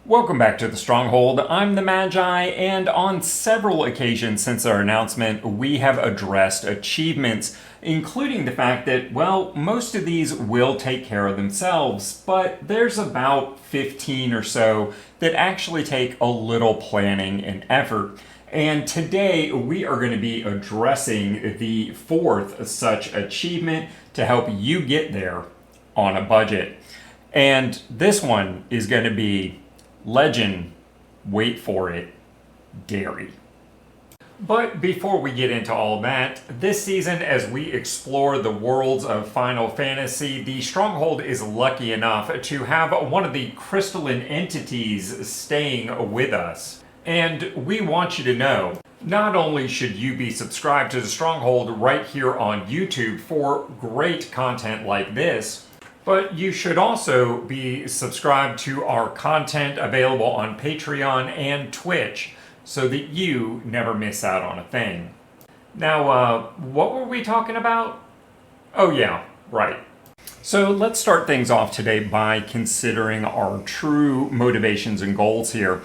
Welcome back to the Stronghold. I'm the Magi, and on several occasions since our announcement, we have addressed achievements, including the fact that, well, most of these will take care of themselves, but there's about 15 or so that actually take a little planning and effort. And today we are going to be addressing the fourth such achievement to help you get there on a budget. And this one is going to be Legend, wait for it, Dairy. But before we get into all that, this season as we explore the worlds of Final Fantasy, the Stronghold is lucky enough to have one of the crystalline entities staying with us. And we want you to know, not only should you be subscribed to the Stronghold right here on YouTube for great content like this, but you should also be subscribed to our content available on Patreon and Twitch so that you never miss out on a thing. Now, what were we talking about? Oh yeah, right. So let's start things off today by considering our true motivations and goals here.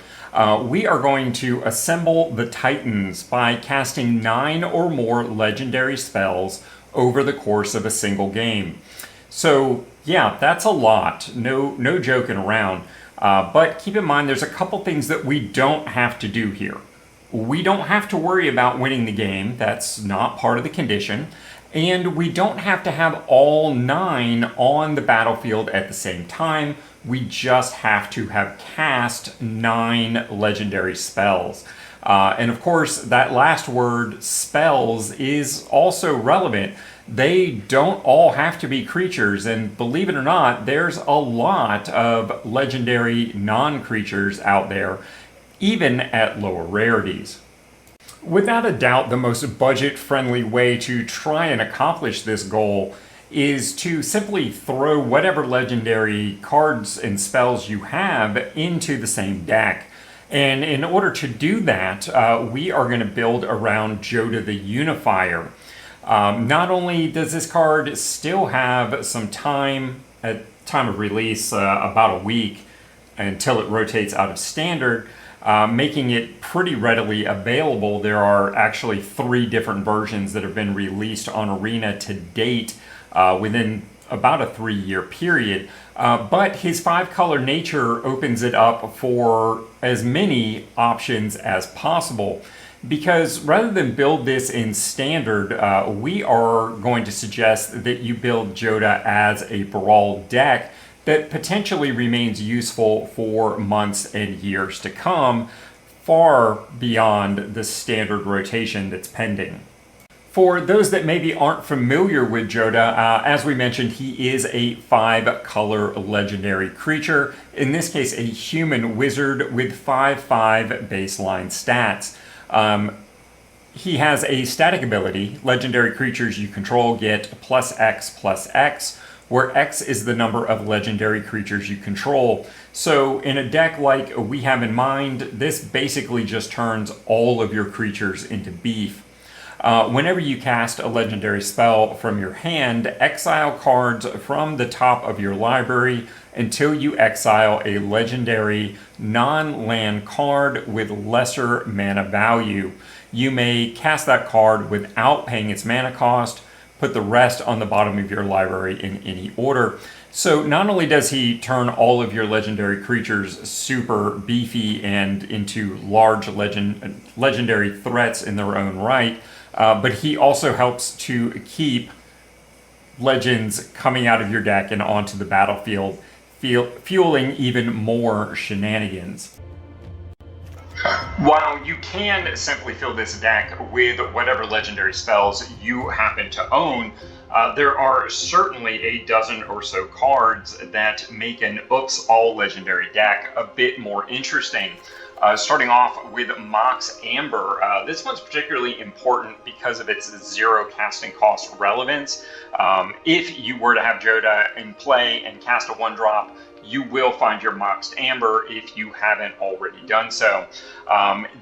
We are going to assemble the Titans by casting 9 or more legendary spells over the course of a single game. So yeah, that's a lot. No joking around. But keep in mind, there's a couple things that we don't have to do here. We don't have to worry about winning the game. That's not part of the condition. And we don't have to have all 9 on the battlefield at the same time. We just have to have cast 9 legendary spells. And of course, that last word, spells, is also relevant. They don't all have to be creatures, and believe it or not, there's a lot of legendary non-creatures out there, even at lower rarities. Without a doubt, the most budget-friendly way to try and accomplish this goal is to simply throw whatever legendary cards and spells you have into the same deck. And in order to do that, we are going to build around Jodah the Unifier. Not only does this card still have some time at time of release, about a week until it rotates out of standard, making it pretty readily available. There are actually 3 different versions that have been released on Arena to date within about a 3-year period. But his 5-color nature opens it up for as many options as possible. Because rather than build this in standard, we are going to suggest that you build Jodah as a Brawl deck that potentially remains useful for months and years to come, far beyond the standard rotation that's pending. For those that maybe aren't familiar with Jodah, as we mentioned, he is a 5-color legendary creature, in this case a human wizard with 5/5 baseline stats. He has a static ability. Legendary creatures you control get +X/+X, where X is the number of legendary creatures you control. So in a deck like we have in mind, this basically just turns all of your creatures into beef. Whenever you cast a legendary spell from your hand, exile cards from the top of your library until you exile a legendary non-land card with lesser mana value. You may cast that card without paying its mana cost, put the rest on the bottom of your library in any order. So not only does he turn all of your legendary creatures super beefy and into large legendary threats in their own right, but he also helps to keep legends coming out of your deck and onto the battlefield, fueling even more shenanigans. While you can simply fill this deck with whatever legendary spells you happen to own, there are certainly a dozen or so cards that make an oops all legendary deck a bit more interesting. Starting off with Mox Amber. This one's particularly important because of its 0 casting cost relevance. If you were to have Jodah in play and cast a 1-drop, you will find your Moxed Amber if you haven't already done so.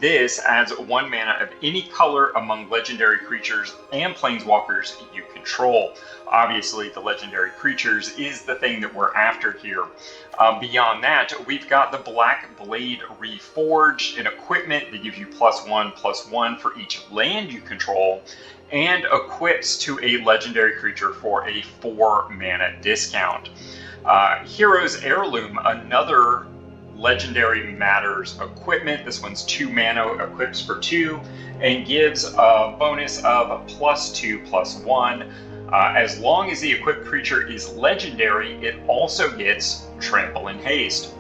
This adds 1 mana of any color among legendary creatures and planeswalkers you control. Obviously, the legendary creatures is the thing that we're after here. Beyond that, we've got the Black Blade Reforged, an equipment that gives you +1/+1 for each land you control, and equips to a legendary creature for a 4 mana discount. Hero's Heirloom, another Legendary Matters equipment. This one's 2 mana, equips for 2, and gives a bonus of +2/+1. As long as the equipped creature is legendary, it also gets Trample and Haste.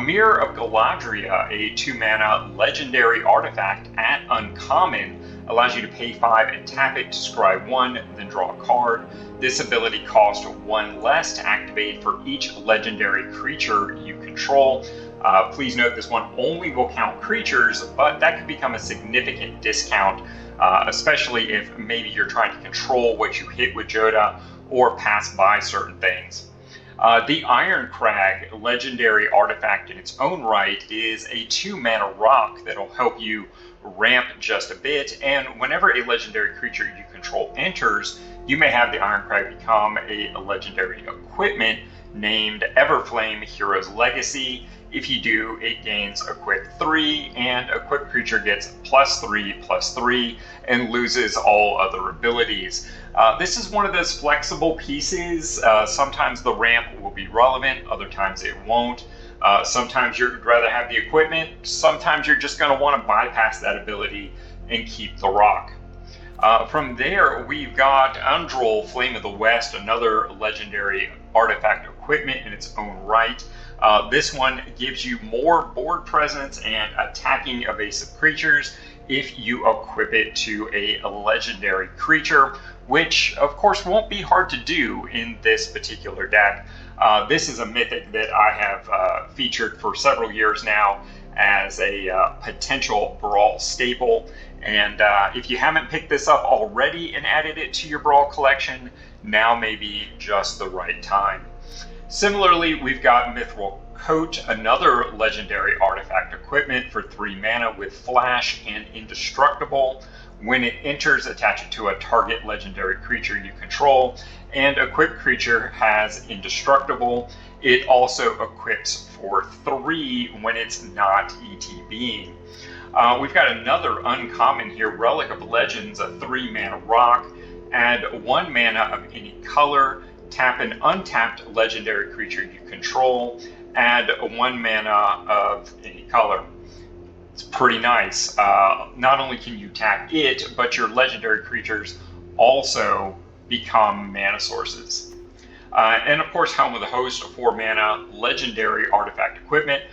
Mirror of Galadria, a 2 mana legendary artifact at uncommon, allows you to pay 5 and tap it to scry 1, then draw a card. This ability costs 1 less to activate for each legendary creature you control. Please note this one only will count creatures, but that could become a significant discount, especially if maybe you're trying to control what you hit with Joda or pass by certain things. The Iron Crag, legendary artifact in its own right, is a 2 mana rock that'll help you ramp just a bit, and whenever a legendary creature you control enters, you may have the Iron Crag become a legendary equipment named Everflame Hero's Legacy. If you do, it gains Equip 3, and equipped creature gets +3/+3 and loses all other abilities. This is one of those flexible pieces. Sometimes the ramp will be relevant, other times it won't. Sometimes you'd rather have the equipment, sometimes you're just going to want to bypass that ability and keep the rock. From there, we've got Undrol, Flame of the West, another legendary artifact equipment in its own right. This one gives you more board presence and attacking evasive creatures if you equip it to a legendary creature, which of course won't be hard to do in this particular deck. This is a Mythic that I have featured for several years now as a potential Brawl staple. And if you haven't picked this up already and added it to your Brawl collection, now may be just the right time. Similarly, we've got Mithril Coat, another legendary artifact equipment for 3 mana with Flash and Indestructible. When it enters, attach it to a target legendary creature you control, and equipped creature has Indestructible. It also equips for 3 when it's not ETBing. We've got another uncommon here, Relic of Legends, a 3 mana rock. Add 1 mana of any color, tap an untapped legendary creature you control, add 1 mana of any color. It's pretty nice. Not only can you tap it, but your legendary creatures also become mana sources. And of course, Helm of the Host, a 4 mana legendary artifact equipment.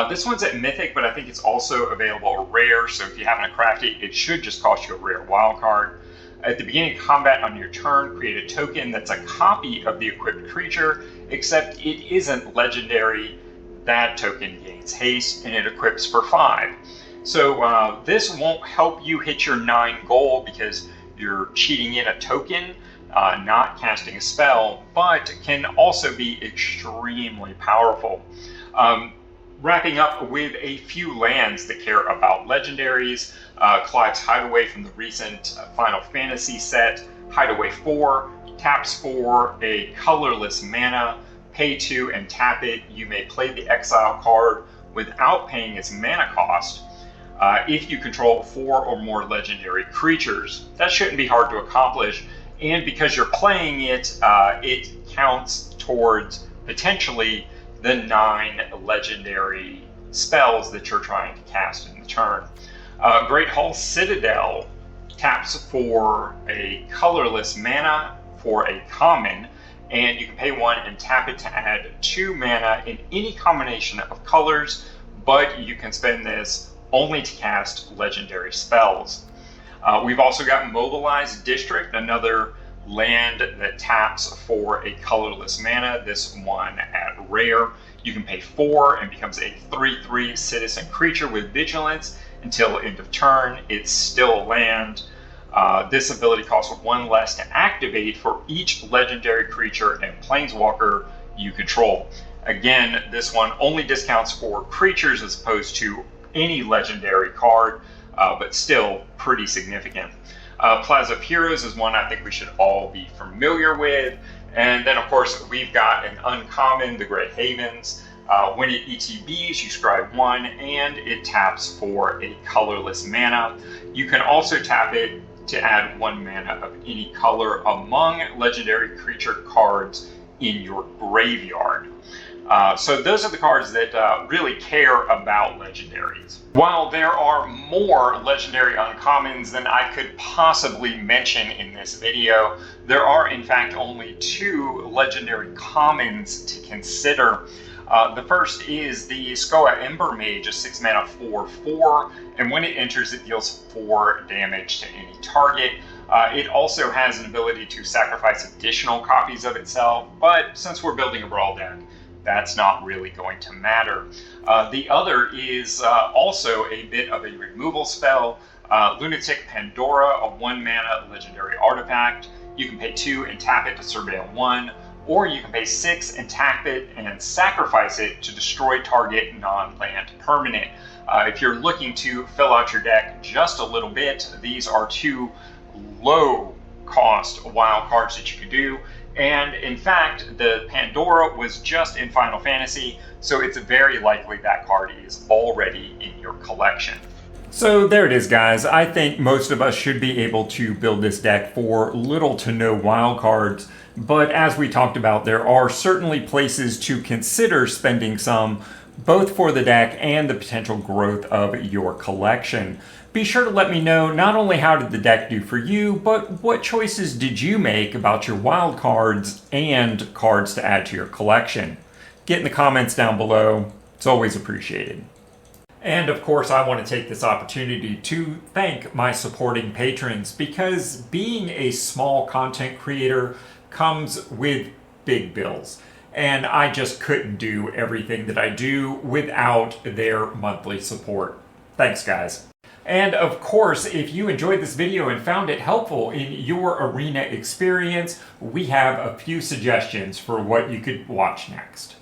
This one's at Mythic, but I think it's also available rare, so if you happen to craft it, it should just cost you a rare wildcard. At the beginning of combat on your turn, create a token that's a copy of the equipped creature, except it isn't legendary. That token gains haste, and it equips for 5. So this won't help you hit your 9 goal because you're cheating in a token, not casting a spell, but can also be extremely powerful. Wrapping up with a few lands that care about legendaries. Clive's Hideaway from the recent Final Fantasy set. Hideaway 4, taps for a colorless mana, pay 2 and tap it. You may play the exile card without paying its mana cost if you control 4 or more legendary creatures. That shouldn't be hard to accomplish, and because you're playing it, it counts towards potentially the 9 legendary spells that you're trying to cast in the turn. Great Hall Citadel taps for a colorless mana for a common, and you can pay 1 and tap it to add 2 mana in any combination of colors, but you can spend this only to cast legendary spells. We've also got Mobilized District, another land that taps for a colorless mana, this one at rare. You can pay 4 and becomes a 3/3 citizen creature with vigilance until end of turn. It's still a land. This ability costs 1 less to activate for each legendary creature and planeswalker you control. Again, this one only discounts for creatures as opposed to any legendary card, but still pretty significant. Plaza of Heroes is one I think we should all be familiar with. And then, of course, we've got an uncommon, the Great Havens. When it ETBs, you scry 1, and it taps for a colorless mana. You can also tap it to add 1 mana of any color among legendary creature cards in your graveyard. So those are the cards that really care about legendaries. While there are more legendary uncommons than I could possibly mention in this video, there are in fact only 2 legendary commons to consider. The first is the Skoa Ember Mage, a 6 mana 4/4, and when it enters it deals 4 damage to any target. It also has an ability to sacrifice additional copies of itself, but since we're building a Brawl deck, that's not really going to matter. The other is also a bit of a removal spell, Lunatic Pandora, a 1 mana legendary artifact. You can pay 2 and tap it to surveil 1, or you can pay 6 and tap it and sacrifice it to destroy target non-land permanent. If you're looking to fill out your deck just a little bit, these are 2 low cost wild cards that you could do. And in fact, the Pandora was just in Final Fantasy, so it's very likely that card is already in your collection. So there it is, guys. I think most of us should be able to build this deck for little to no wild cards, but as we talked about, there are certainly places to consider spending some, both for the deck and the potential growth of your collection. Be sure to let me know not only how did the deck do for you, but what choices did you make about your wild cards and cards to add to your collection. Get in the comments down below. It's always appreciated. And of course, I want to take this opportunity to thank my supporting patrons, because being a small content creator comes with big bills. And I just couldn't do everything that I do without their monthly support. Thanks, guys. And of course, if you enjoyed this video and found it helpful in your arena experience, we have a few suggestions for what you could watch next.